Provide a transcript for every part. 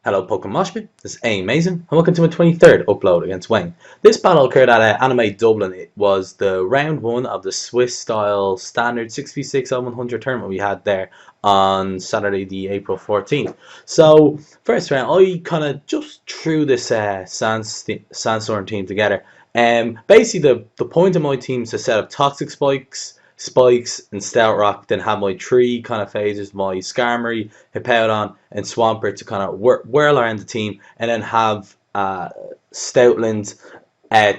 Hello PokeMoshPit, this is AAmazing0 and welcome to my 23rd upload against Wayne. This battle occurred at Anime Dublin. It was the round 1 of the Swiss style standard 6v6 L100 tournament we had there on Saturday the April 14th. So first round I kind of just threw this Sandstorm team together. Basically the point of my team is to set up Toxic Spikes and Stout Rock, then have my three kind of phases, my Skarmory, Hippowdon, and Swampert to kind of whirl around the team, and then have Stoutland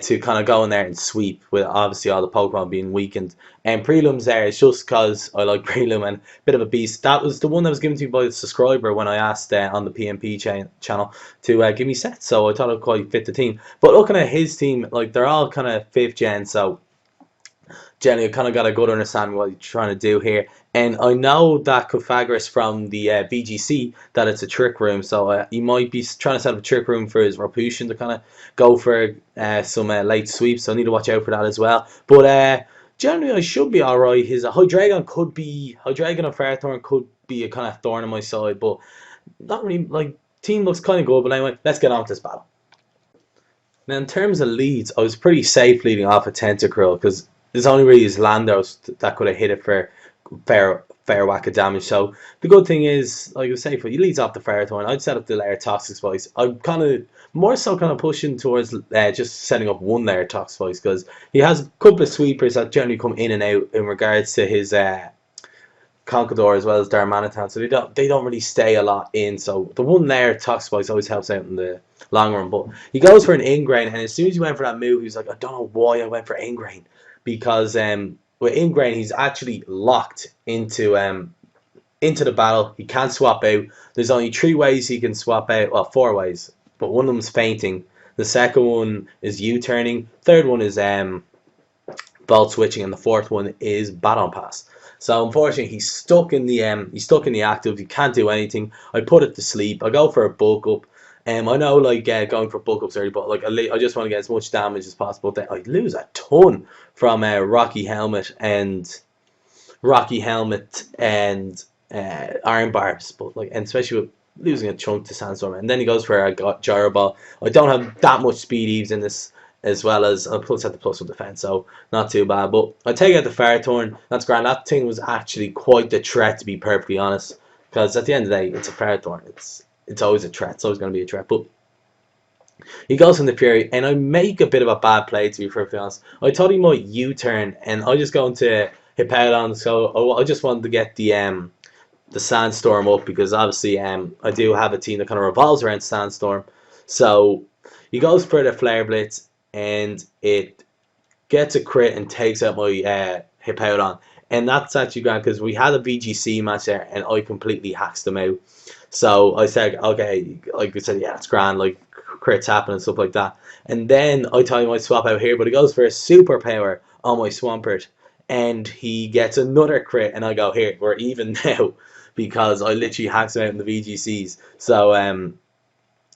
to kind of go in there and sweep, with obviously all the Pokemon being weakened. And Prelum's there is just because I like Prelum and a bit of a beast. That was the one that was given to me by the subscriber when I asked on the PMP channel to give me sets, so I thought it quite fit the team. But looking at his team, like they're all kind of 5th gen, so generally, I kind of got a good understanding what he's trying to do here. And I know that Cofagrigus from the VGC, that it's a trick room, so he might be trying to set up a trick room for his Rapushin to kind of go for some late sweeps, so I need to watch out for that as well. But generally, I should be alright. His Hydreigon and Ferrothorn could be a kind of thorn in my side, but not really, like, team looks kind of good. But anyway, let's get on with this battle. Now, in terms of leads, I was pretty safe leading off a Tentacruel, because there's only really his Landos that could have hit it for fair whack of damage. So the good thing is, like I was saying, he leads off the Ferrothorn. I'd set up the layer Toxic Spikes. I'm kind of more so kind of pushing towards just setting up one layer Toxic Spikes, because he has a couple of sweepers that generally come in and out in regards to his Conkeldurr as well as Darmanitan, so they don't really stay a lot in. So the one layer Toxic Spikes always helps out in the long run. But he goes for an Ingrain, and as soon as he went for that move, he was like, I don't know why I went for Ingrain. Because with Ingrain, he's actually locked into the battle. He can't swap out. There's only 3 ways he can swap out. Well, 4 ways, but one of them's fainting. The second one is U-turning. Third one is Bolt switching, and the fourth one is Baton Pass. So unfortunately, he's stuck in the active. He can't do anything. I put it to sleep. I go for a bulk up. I know, like, going for bulk ups early, but like I just want to get as much damage as possible. Then I lose a ton from Rocky Helmet and Iron Barbs, but like, and especially with losing a chunk to Sandstorm, and then he goes for a Gyro Ball. I don't have that much speed Eves in this, as well as a plus at the plus with defense, so not too bad. But I take out the Ferrothorn. That's grand. That thing was actually quite the threat, to be perfectly honest, because at the end of the day, it's a Ferrothorn. It's always a threat. It's always going to be a threat. But he goes from the Fury, and I make a bit of a bad play, to be perfectly honest. I thought he might U-turn, and I just go into Hippowdon. So I just wanted to get the Sandstorm up, because obviously I do have a team that kind of revolves around Sandstorm. So he goes for the Flare Blitz, and it gets a crit and takes out my Hippowdon. And that's actually grand, because we had a VGC match there, and I completely hacked them out. So I said, okay, like I said, yeah, it's grand, like crits happen and stuff like that. And then I thought he might swap out here, but he goes for a superpower on my Swampert, and he gets another crit, and I go, here, we're even now, because I literally hacked him out in the VGCs. So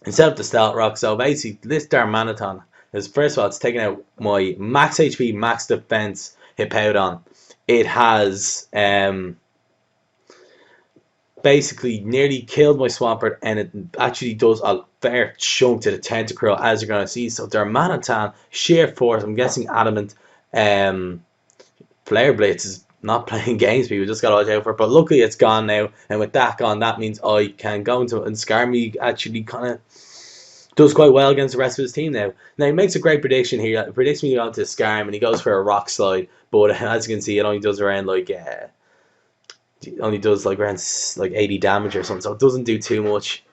instead of the Stealth Rock, so basically this Darmanitan is, first of all, it's taking out my max HP, max defense Hippowdon. It has basically nearly killed my Swampert, and it actually does a fair chunk to the Tentacruel, as you're going to see. So Darmanitan, sheer force, I'm guessing adamant. Flare Blitz is not playing games, people just got to watch out for it. But luckily it's gone now, and with that gone, that means I can go into it, and Skarmory actually kind of does quite well against the rest of his team now. Now he makes a great prediction here. He predicts me to go into Skarm, and he goes for a Rock Slide, but as you can see, it only does around like around 80 damage or something, so it doesn't do too much.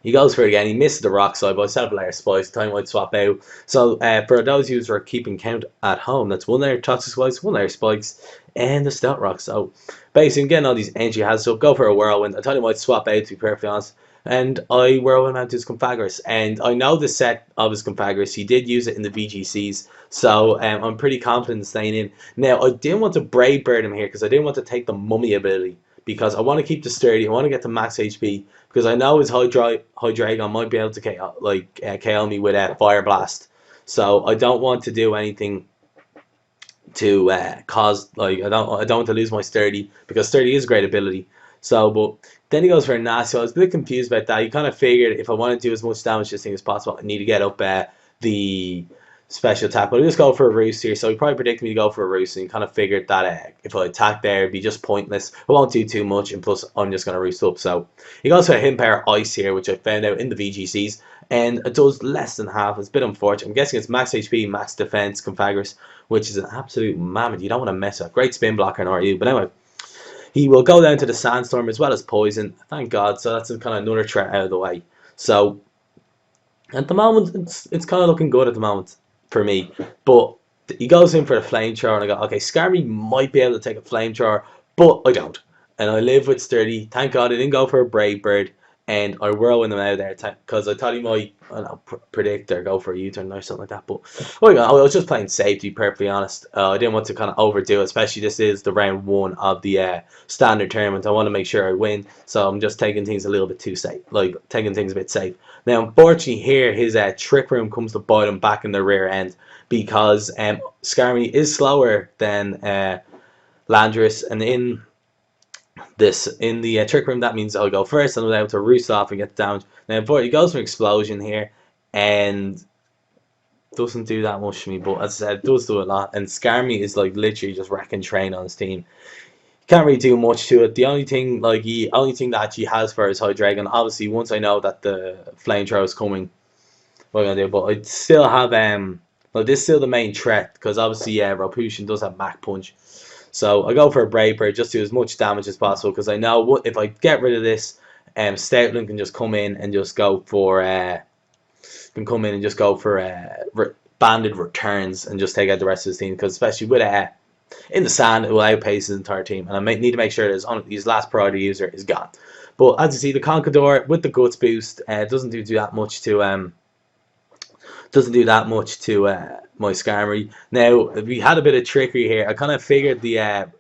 He goes for it again. He misses the Rock Slide, but I set up a layer Spikes. Time might swap out. So for those of you who are keeping count at home, that's 1 layer Toxic Spikes, 1 layer Spikes, and the Stout Rock. So basically, I'm getting all these energy has. So go for a Whirlwind. I thought he might swap out, to be perfectly honest. And I Whirlwind out to his Cofagrigus, and I know the set of his Cofagrigus. He did use it in the VGCs, so I'm pretty confident in staying in. Now, I didn't want to Brave Bird him here, because I didn't want to take the Mummy ability, because I want to keep the sturdy. I want to get to max HP, because I know his Hydreigon might be able to KO me with a Fire Blast. So I don't want to do anything to cause, like, I don't want to lose my sturdy, because sturdy is a great ability. So, but then he goes for a nasty. I was a bit confused about that. He kind of figured if I want to do as much damage to this thing as possible, I need to get up the special attack. But I just go for a roost here. So he probably predicted me to go for a roost, and he kind of figured that if I attack there, it'd be just pointless. I won't do too much, and plus I'm just going to roost up. So he goes for a Hidden Power Ice here, which I found out in the VGCs, and it does less than half. It's a bit unfortunate. I'm guessing it's max HP, max defense, Cofagrigus, which is an absolute mammoth. You don't want to mess up. Great spin blocker, and RU. But anyway, he will go down to the Sandstorm as well as Poison. Thank God. So that's kind of another threat out of the way. So at the moment, it's kind of looking good at the moment for me. But he goes in for the Flamethrower, and I go, okay, Skarmy might be able to take a Flamethrower, but I don't. And I live with Sturdy. Thank God I didn't go for a Brave Bird, and I whirlwind him out of there because I thought he might, I don't know, predict or go for a U-turn or something like that. But I was just playing safe, to be perfectly honest. I didn't want to kind of overdo it, especially this is the round 1 of the standard tournament. I want to make sure I win, so I'm just taking things a little bit too safe, like taking things a bit safe. Now, unfortunately, here his Trick Room comes to bite him back in the rear end because Skarmy is slower than Landorus, and in the Trick Room, that means I'll go first and I'm able to roost off and get damage. Now, he goes for Explosion here and doesn't do that much to me, but as I said, it does do a lot. And Skarmy is like literally just wrecking train on his team. Can't really do much to it. The only thing that actually has for is Hydreigon. Obviously, once I know that the Flamethrower is coming, what I'm gonna do. But I still have this is still the main threat because obviously Ropution does have Mach Punch. So I go for a Brave Bird, just do as much damage as possible because I know if I get rid of this, Stoutland can just come in and just go for banded returns and just take out the rest of his team, because especially with in the sand, it will outpace his entire team, and I need to make sure that his last priority user is gone. But as you see, the Conkeldurr with the Guts boost doesn't do that much to my Skarmy. Now we had a bit of trickery here. I kind of figured the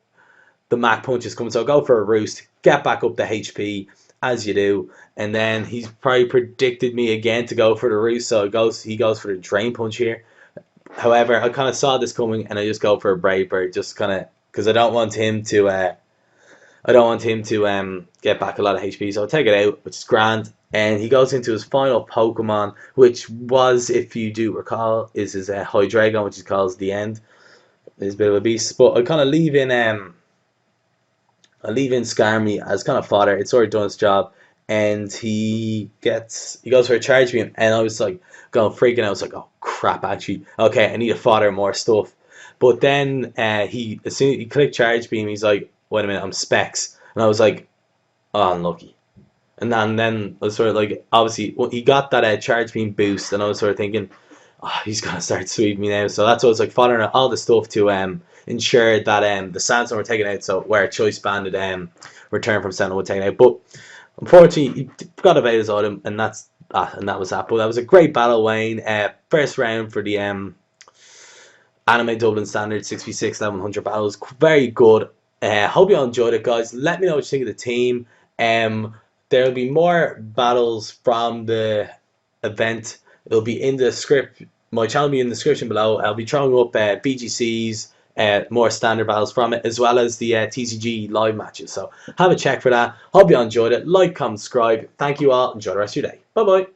Mach Punch is coming, so I'll go for a Roost, get back up the HP as you do, and then he's probably predicted me again to go for the Roost, so he goes for the Drain Punch here. However, I kind of saw this coming, and I just go for a Brave Bird, just kind of because I don't want him to get back a lot of HP, so I'll take it out, which is grand. And he goes into his final Pokemon, which was, if you do recall, is his Hydreigon, which he calls the end. He's a bit of a beast, but I kind of leave in Skarmy as kind of fodder. It's already done its job, and he goes for a Charge Beam, and I was like freaking out. I was like, oh crap, actually, okay, I need to fodder more stuff. But then as soon as he clicked Charge Beam, he's like, wait a minute, I'm Specs, and I was like, oh, unlucky. And then I was sort of like, obviously, he got that Charge Beam boost, and I was sort of thinking, oh, he's gonna start sweeping me now. So that's what I was like, following all the stuff to ensure that the Sandstorm were taken out, so where Choice Banded return from Sentinel were taken out. But unfortunately, he forgot about his item, and that was that. But that was a great battle, Wayne. First round for the Anime Dublin Standard 6v6 1100 battles. Very good. Hope you all enjoyed it, guys. Let me know what you think of the team. There'll be more battles from the event. It'll be in the script. My channel will be in the description below. I'll be throwing up BGCs, more standard battles from it, as well as the TCG live matches. So have a check for that. Hope you all enjoyed it. Like, comment, subscribe. Thank you all. Enjoy the rest of your day. Bye bye.